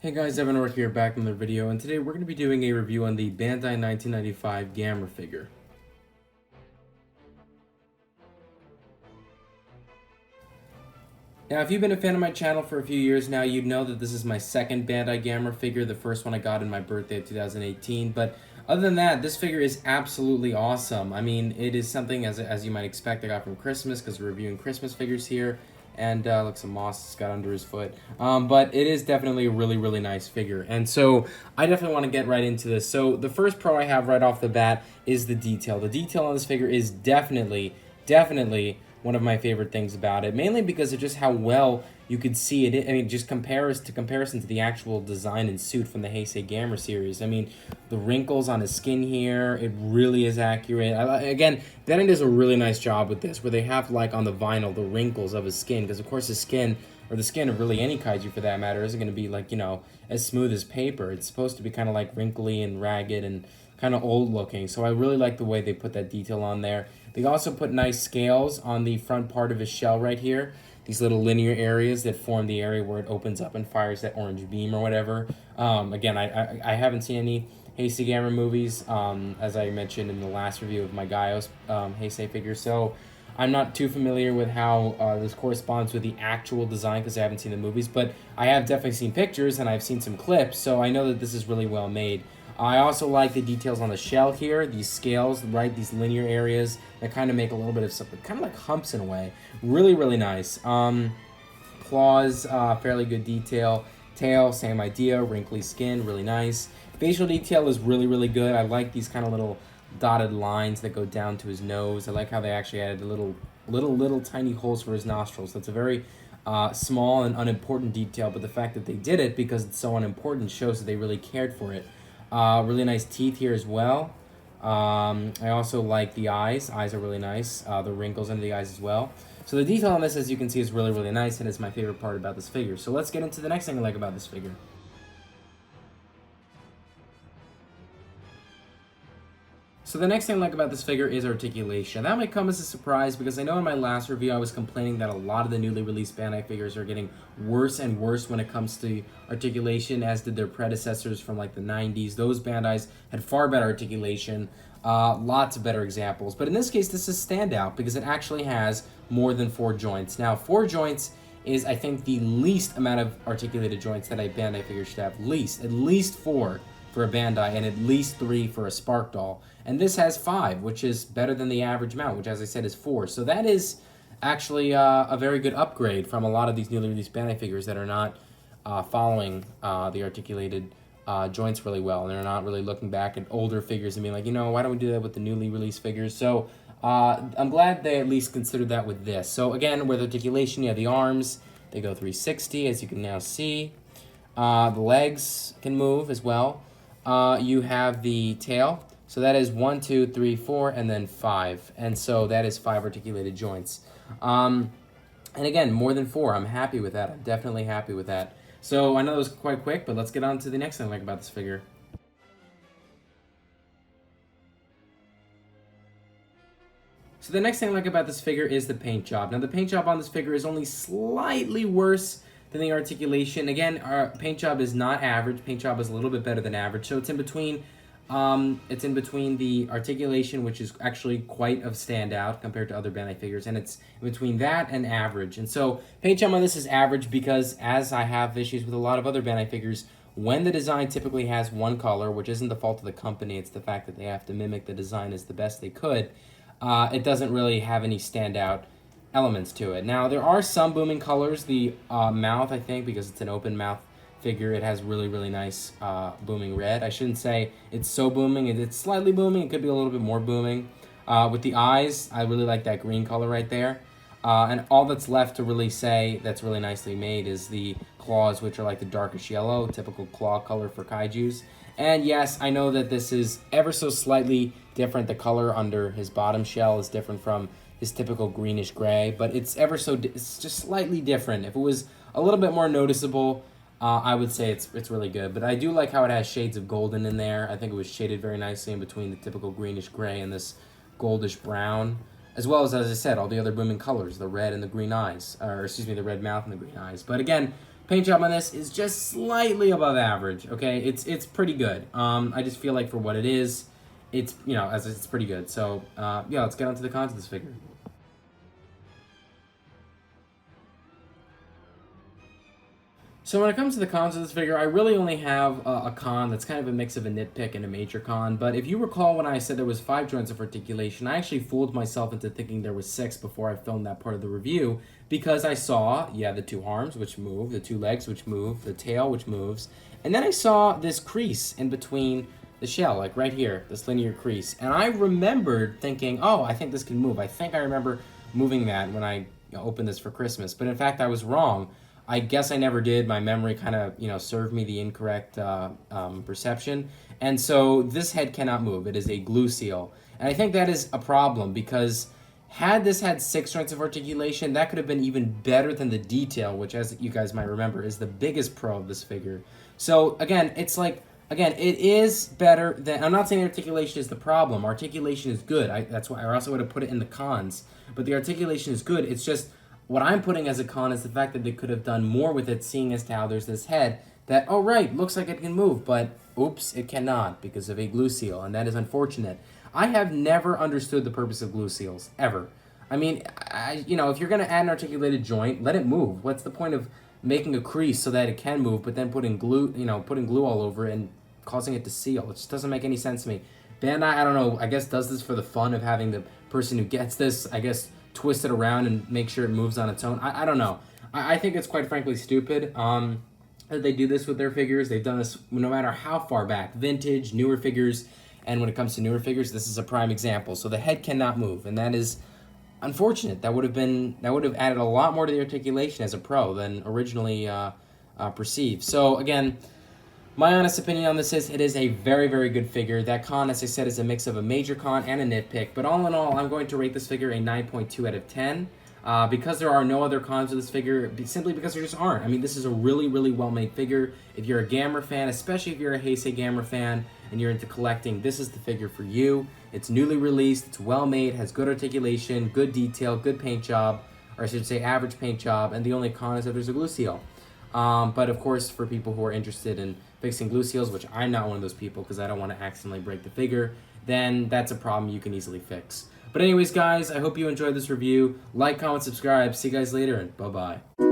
Hey guys, Evan Ork here, back in the video, and today we're going to be doing a review on the Bandai 1995 Gamera figure. Now, if you've been a fan of my channel for a few years now, you'd know that this is my second Bandai Gamera figure. The first one I got in my birthday of 2018, but other than that, this figure is absolutely awesome. I mean, it is something, as you might expect, I got from Christmas, because we're reviewing Christmas figures here. And look, some moss has got under his foot. But it is definitely a really, really nice figure. And so I definitely want to get right into this. So the first pro I have right off the bat is the detail. The detail on this figure is definitely one of my favorite things about it, mainly because of just how well you could see it. I mean, just comparison to the actual design and suit from the Heisei Gamera series. I mean, the wrinkles on his skin here, it really is accurate. Again, Bandai does a really nice job with this, where they have, like, on the vinyl, the wrinkles of his skin, because, of course, his skin, or the skin of really any kaiju for that matter, isn't going to be, like, you know, as smooth as paper. It's supposed to be kind of, like, wrinkly and ragged and kind of old looking, so I really like the way they put that detail on there. They also put nice scales on the front part of his shell right here. These little linear areas that form the area where it opens up and fires that orange beam or whatever. Again, I haven't seen any Heisei Gamera movies, as I mentioned in the last review of my Gaios Heisei figure, so I'm not too familiar with how this corresponds with the actual design because I haven't seen the movies, but I have definitely seen pictures and I've seen some clips, so I know that this is really well made. I also like the details on the shell here, these scales, right, these linear areas that kind of make a little bit of something, kind of like humps in a way. Really, really nice. Claws, fairly good detail. Tail, same idea, wrinkly skin, really nice. Facial detail is really, really good. I like these kind of little dotted lines that go down to his nose. I like how they actually added little tiny holes for his nostrils. That's a very small and unimportant detail, but the fact that they did it because it's so unimportant shows that they really cared for it. Really nice teeth here as well. I also like the eyes. Eyes are really nice. The wrinkles under the eyes as well. So the detail on this, as you can see, is really, really nice, and it's my favorite part about this figure. So let's get into the next thing I like about this figure. So the next thing I like about this figure is articulation. That might come as a surprise because I know in my last review I was complaining that a lot of the newly released Bandai figures are getting worse and worse when it comes to articulation, as did their predecessors from like the 90s. Those Bandais had far better articulation, lots of better examples. But in this case, this is standout because it actually has more than 4 joints. Now, 4 joints is, I think, the least amount of articulated joints that a Bandai figure should have. At least 4 for a Bandai, and at least 3 for a Spark Doll. And this has 5, which is better than the average amount, which, as I said, is 4. So that is actually a very good upgrade from a lot of these newly released Bandai figures that are not following the articulated joints really well, and they're not really looking back at older figures and being like, you know, why don't we do that with the newly released figures? So I'm glad they at least considered that with this. So again, with articulation, you have the arms. They go 360, as you can now see. The legs can move as well. You have the tail. So that is 1, 2, 3, 4, and then 5. And so that is 5 articulated joints. And again, more than 4. I'm happy with that. I'm definitely happy with that. So I know that was quite quick, but let's get on to the next thing I like about this figure. So the next thing I like about this figure is the paint job. Now the paint job on this figure is only slightly worse than the articulation. Again, our paint job is not average. Paint job is a little bit better than average. So it's in between. It's in between the articulation, which is actually quite a standout compared to other Bandai figures, and it's in between that and average. And so paint job on this is average because, as I have issues with a lot of other Bandai figures, when the design typically has one color, which isn't the fault of the company, it's the fact that they have to mimic the design as the best they could, it doesn't really have any standout elements to it. Now, there are some booming colors. The mouth, I think, because it's an open mouth figure, it has really, really nice booming red. I shouldn't say it's so booming. It's slightly booming. It could be a little bit more booming. With the eyes, I really like that green color right there. And all that's left to really say that's really nicely made is the claws, which are like the darkish yellow, typical claw color for kaijus. And yes, I know that this is ever so slightly different. The color under his bottom shell is different from his typical greenish gray, but it's just slightly different. If it was a little bit more noticeable, I would say it's really good. But I do like how it has shades of golden in there. I think it was shaded very nicely in between the typical greenish gray and this goldish brown, as well as I said, all the other booming colors, the red and the green eyes, or excuse me, the red mouth and the green eyes. But again, Paint job on this is just slightly above average, okay? It's pretty good. I just feel like for what it is, it's, you know, as it's pretty good. So, yeah, let's get on to the cons of this figure. So when it comes to the cons of this figure, I really only have a con that's kind of a mix of a nitpick and a major con. But if you recall when I said there was 5 joints of articulation, I actually fooled myself into thinking there was 6 before I filmed that part of the review, because I saw, yeah, the 2 arms, which move, the 2 legs, which move, the tail, which moves, and then I saw this crease in between the shell, like right here, this linear crease. And I remembered thinking, oh, I think this can move. I think I remember moving that when I opened this for Christmas. But in fact, I was wrong. I guess I never did. My memory kind of, served me the incorrect perception. And so this head cannot move. It is a glue seal. And I think that is a problem, because had this had 6 joints of articulation, that could have been even better than the detail, which, as you guys might remember, is the biggest pro of this figure. So again, it's like, it is better than, I'm not saying articulation is the problem. Articulation is good. That's why I also would have put it in the cons. But the articulation is good. It's just, what I'm putting as a con is the fact that they could have done more with it, seeing as to how there's this head that, oh right, looks like it can move, but oops, it cannot because of a glue seal, and that is unfortunate. I have never understood the purpose of glue seals, ever. I mean, if you're going to add an articulated joint, let it move. What's the point of making a crease so that it can move, but then putting glue all over it and causing it to seal? It just doesn't make any sense to me. Bandai, I don't know, I guess does this for the fun of having the person who gets this, I guess, twist it around and make sure it moves on its own. I don't know. I think it's quite frankly stupid that they do this with their figures. They've done this no matter how far back, vintage, newer figures, and when it comes to newer figures, this is a prime example. So the head cannot move, and that is unfortunate. That would have added a lot more to the articulation as a pro than originally perceived. So again, my honest opinion on this is it is a very, very good figure. That con, as I said, is a mix of a major con and a nitpick. But all in all, I'm going to rate this figure a 9.2 out of 10. Because there are no other cons of this figure, simply because there just aren't. I mean, this is a really, really well-made figure. If you're a Gamera fan, especially if you're a Heisei Gamera fan and you're into collecting, this is the figure for you. It's newly released, it's well-made, has good articulation, good detail, good paint job, or I should say average paint job, and the only con is that there's a glue seal. But of course, for people who are interested in fixing glue seals, which I'm not one of those people because I don't want to accidentally break the figure, then that's a problem you can easily fix. But anyways, guys, I hope you enjoyed this review. Like, comment, subscribe. See you guys later, and bye-bye.